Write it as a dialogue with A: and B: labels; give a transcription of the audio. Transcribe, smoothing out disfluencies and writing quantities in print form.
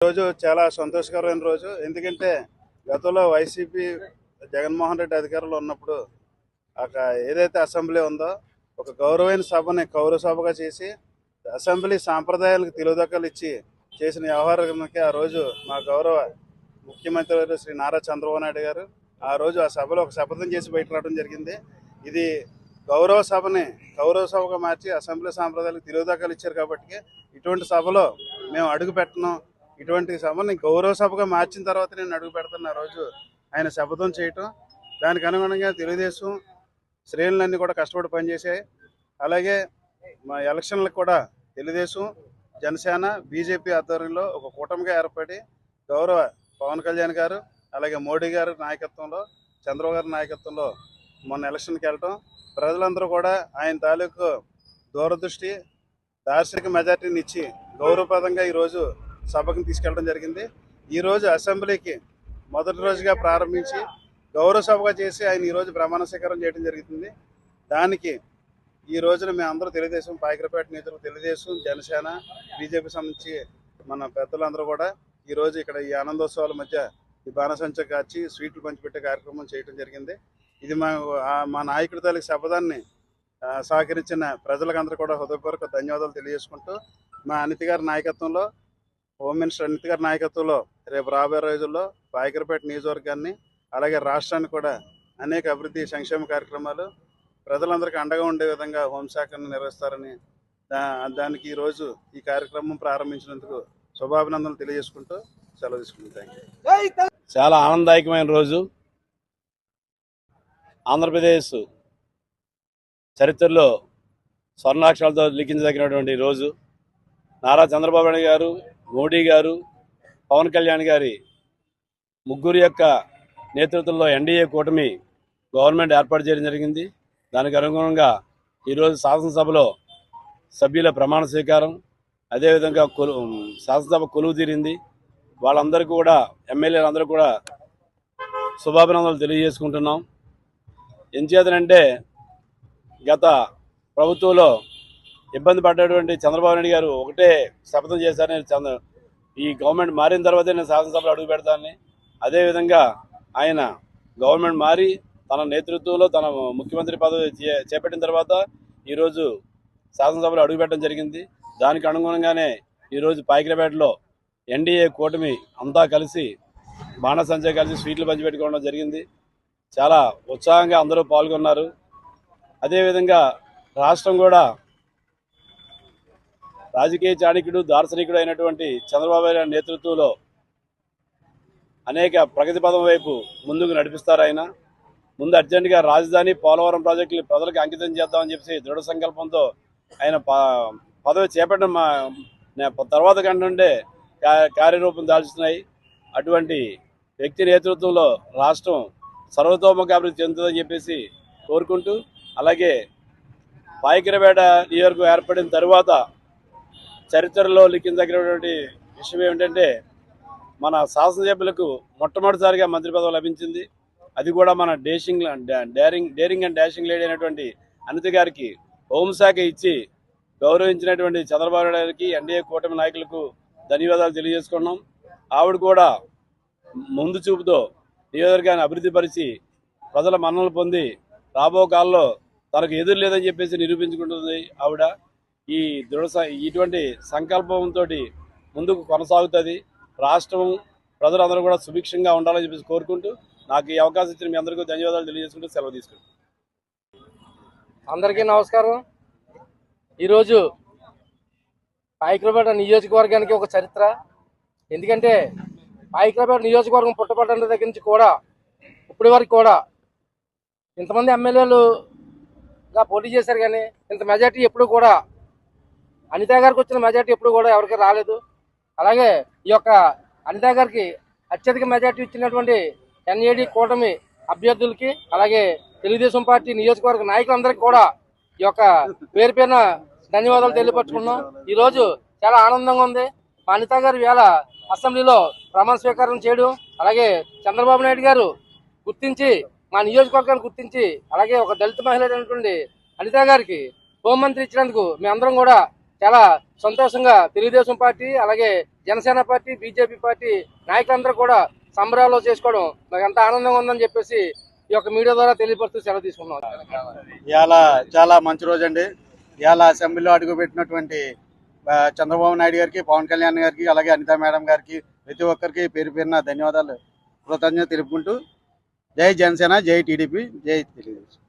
A: రోజు చాలా సంతోషకరమైన రోజు. ఎందుకంటే గతంలో వైసీపీ జగన్మోహన్ రెడ్డి అధికారంలో ఉన్నప్పుడు ఏదైతే అసెంబ్లీ ఉందో ఒక గౌరవమైన సభని కౌరవ సభగా చేసి అసెంబ్లీ సాంప్రదాయాలకు తెలుగుదక్కలు ఇచ్చి చేసిన వ్యవహారానికి ఆ రోజు మా గౌరవ ముఖ్యమంత్రి శ్రీ నారా చంద్రబాబు నాయుడు గారు ఆ రోజు ఆ సభలో ఒక శపథం చేసి బయట రావడం జరిగింది. ఇది గౌరవ సభని కౌరవ సభగా మార్చి అసెంబ్లీ సాంప్రదాయాలకు తెలుగుదక్కలు ఇచ్చారు కాబట్టి ఇటువంటి సభలో మేము అడుగు పెట్టను, ఇటువంటి సభని గౌరవ సభగా మార్చిన తర్వాత నేను అడుగు పెడుతున్న రోజు ఆయన శపథం చేయటం, దానికి అనుగుణంగా తెలుగుదేశం శ్రేణులన్నీ కూడా కష్టపడి పనిచేశాయి. అలాగే మా ఎలక్షన్లకు కూడా తెలుగుదేశం జనసేన బీజేపీ ఆధ్వర్యంలో ఒక కూటమిగా ఏర్పడి గౌరవ పవన్ కళ్యాణ్ గారు అలాగే మోడీ గారి నాయకత్వంలో చంద్రబాబు గారి నాయకత్వంలో మొన్న ఎలక్షన్కి వెళ్ళటం, ప్రజలందరూ కూడా ఆయన తాలూకు దూరదృష్టి దార్శనిక మెజార్టీని ఇచ్చి గౌరవప్రదంగా ఈరోజు సభకు తీసుకెళ్ళడం జరిగింది. ఈరోజు అసెంబ్లీకి మొదటి రోజుగా ప్రారంభించి గౌరవ సభగా చేసి ఆయన ఈరోజు ప్రమాణ స్వీకారం చేయడం జరుగుతుంది. దానికి ఈ రోజున మేము అందరూ తెలుగుదేశం పాయకరపేట నియోజకవర్గం తెలుగుదేశం జనసేన బీజేపీ సంబంధించి మన పెద్దలందరూ కూడా ఈరోజు ఇక్కడ ఈ ఆనందోత్సవాల మధ్య ఈ బాణసంచ కాచి స్వీట్లు పంచిపెట్టే కార్యక్రమం చేయడం జరిగింది. ఇది మా నాయకుడి తాలూకు శపథాన్ని సహకరించిన ప్రజలకందరూ కూడా హృదయపూర్వక ధన్యవాదాలు తెలియజేసుకుంటూ మా అనిత గారి నాయకత్వంలో హోమ్ మినిస్టర్ అనిత గారి నాయకత్వంలో రేపు రాబోయే రోజుల్లో పాయకరపేట నియోజకవర్గాన్ని అలాగే రాష్ట్రాన్ని కూడా అనేక అభివృద్ధి సంక్షేమ కార్యక్రమాలు ప్రజలందరికీ అండగా ఉండే విధంగా హోంశాఖను నిర్వహిస్తారని దానికి ఈరోజు ఈ కార్యక్రమం ప్రారంభించినందుకు శుభాభినందనలు తెలియజేసుకుంటూ సెలవు తీసుకుంటాం.
B: చాలా ఆనందదాయకమైన రోజు. ఆంధ్రప్రదేశ్ చరిత్రలో స్వర్ణాక్షరాలతో లిఖించదగినటువంటి రోజు. నారా చంద్రబాబు నాయుడు గారు, మోడీ గారు, పవన్ కళ్యాణ్ గారి ముగ్గురు యొక్క నేతృత్వంలో ఎన్డీఏ కూటమి గవర్నమెంట్ ఏర్పాటు చేయడం జరిగింది. దానికి అనుగుణంగా ఈరోజు శాసనసభలో సభ్యుల ప్రమాణ స్వీకారం, అదేవిధంగా శాసనసభ కొలువు తీరింది. వాళ్ళందరికీ కూడా ఎమ్మెల్యేలందరూ కూడా శుభాభినందనలు తెలియజేసుకుంటున్నాం. ఎంచేతనంటే గత ప్రభుత్వంలో ఇబ్బంది పడ్డటువంటి చంద్రబాబు నాయుడు గారు ఒకటే శపథం చేశారని, ఈ గవర్నమెంట్ మారిన తర్వాతే నేను శాసనసభలో అడుగు పెడతానని. అదేవిధంగా ఆయన గవర్నమెంట్ మారి తన నేతృత్వంలో తన ముఖ్యమంత్రి పదవి చేపట్టిన తర్వాత ఈరోజు శాసనసభలో అడుగుపెట్టడం జరిగింది. దానికి అనుగుణంగానే ఈరోజు పాయకరపేటలో ఎన్డీఏ కూటమి అంతా కలిసి బాణసంచా కలిసి స్వీట్లు పంచిపెట్టుకోవడం జరిగింది. చాలా ఉత్సాహంగా అందరూ పాల్గొన్నారు. అదేవిధంగా రాష్ట్రం కూడా రాజకీయ చాణక్యుడు దార్శనికుడు అయినటువంటి చంద్రబాబు నాయుడు నేతృత్వంలో అనేక ప్రగతి పదం వైపు ముందుకు నడిపిస్తారు. ఆయన ముందు అర్జెంటుగా రాజధాని పోలవరం ప్రాజెక్టులు ప్రజలకు అంకితం చేద్దామని చెప్పి దృఢ సంకల్పంతో ఆయన పదవి చేపట్టడం తర్వాత కంటే కార్యరూపం దాల్చుతున్నాయి. అటువంటి వ్యక్తి నేతృత్వంలో రాష్ట్రం సర్వతోముఖ అభివృద్ధి చెందుతుందని చెప్పేసి కోరుకుంటూ, అలాగే పాయకరపేట నియోజకవర్గం ఏర్పడిన తరువాత చరిత్రలో లిఖించదగినటువంటి విషయం ఏమిటంటే మన శాసనసభ్యులకు మొట్టమొదటిసారిగా మంత్రి పదవి లభించింది. అది కూడా మన డేరింగ్ అండ్ డాషింగ్ లేడీ అయినటువంటి అనిత గారికి హోంశాఖ ఇచ్చి గౌరవించినటువంటి చంద్రబాబు నాయుడు గారికి ఎన్డీఏ కూటమి నాయకులకు ధన్యవాదాలు తెలియజేసుకున్నాం. ఆవిడ కూడా ముందు చూపుతో నియోజకవర్గాన్ని అభివృద్ధి పరిచి ప్రజల మన్ననలు పొంది రాబో కాలంలో తనకు ఎదురు లేదని చెప్పేసి నిరూపించుకుంటుంది ఆవిడ. ఈ ఇటువంటి సంకల్పంతో ముందుకు కొనసాగుతుంది. రాష్ట్రం ప్రజలందరూ కూడా సుభిక్షంగా ఉండాలని చెప్పేసి కోరుకుంటూ నాకు ఈ అవకాశం ఇచ్చిన మీ అందరికీ ధన్యవాదాలు తెలియజేసుకుంటూ సెలవు తీసుకుంటాం.
C: అందరికీ నమస్కారం. ఈరోజు పాయకరపేట నియోజకవర్గానికి ఒక చరిత్ర. ఎందుకంటే పాయకరపేట నియోజకవర్గం పుట్టపడ్డ దగ్గర నుంచి కూడా ఇప్పటి వరకు కూడా ఇంతమంది ఎమ్మెల్యేలుగా పోటీ చేశారు, కానీ ఇంత మెజార్టీ ఎప్పుడు కూడా అనిత గారికి వచ్చిన మెజార్టీ ఎప్పుడు కూడా ఎవరికి రాలేదు. అలాగే ఈ యొక్క అనిత గారికి అత్యధిక మెజార్టీ ఇచ్చినటువంటి ఎన్ఏడి కూటమి అభ్యర్థులకి అలాగే తెలుగుదేశం పార్టీ నియోజకవర్గ నాయకులందరికీ కూడా ఈ యొక్క పేరు పేరున ధన్యవాదాలు తెలియపరుచుకున్నాం. ఈరోజు చాలా ఆనందంగా ఉంది. మా అనిత గారు వేళ అసెంబ్లీలో ప్రమాణ స్వీకారం చేయడం, అలాగే చంద్రబాబు నాయుడు గారు గుర్తించి మా నియోజకవర్గాన్ని గుర్తించి అలాగే ఒక దళిత మహిళ అయినటువంటి అనిత గారికి హోంమంత్రి ఇచ్చినందుకు మేమందరం కూడా చాలా సంతోషంగా తెలుగుదేశం పార్టీ, అలాగే జనసేన పార్టీ, బీజేపీ పార్టీ నాయకులందరూ కూడా సంబరాలు చేసుకోవడం నాకు ఎంత ఆనందంగా ఉందని చెప్పేసి ఈ యొక్క మీడియా ద్వారా తెలియపరుస్తూ సెలవు తీసుకున్నాం.
D: ఇవాళ చాలా మంచి రోజు అండి. ఇవాళ అసెంబ్లీలో అడుగుపెట్టినటువంటి చంద్రబాబు నాయుడు గారికి, పవన్ కళ్యాణ్ గారికి, అలాగే అనితా మేడం గారికి, ప్రతి ఒక్కరికి పేరు పేరున ధన్యవాదాలు, కృతజ్ఞత తెలుపుకుంటూ జై జనసేన, జై టీడీపీ, జై తెలుగుదేశం.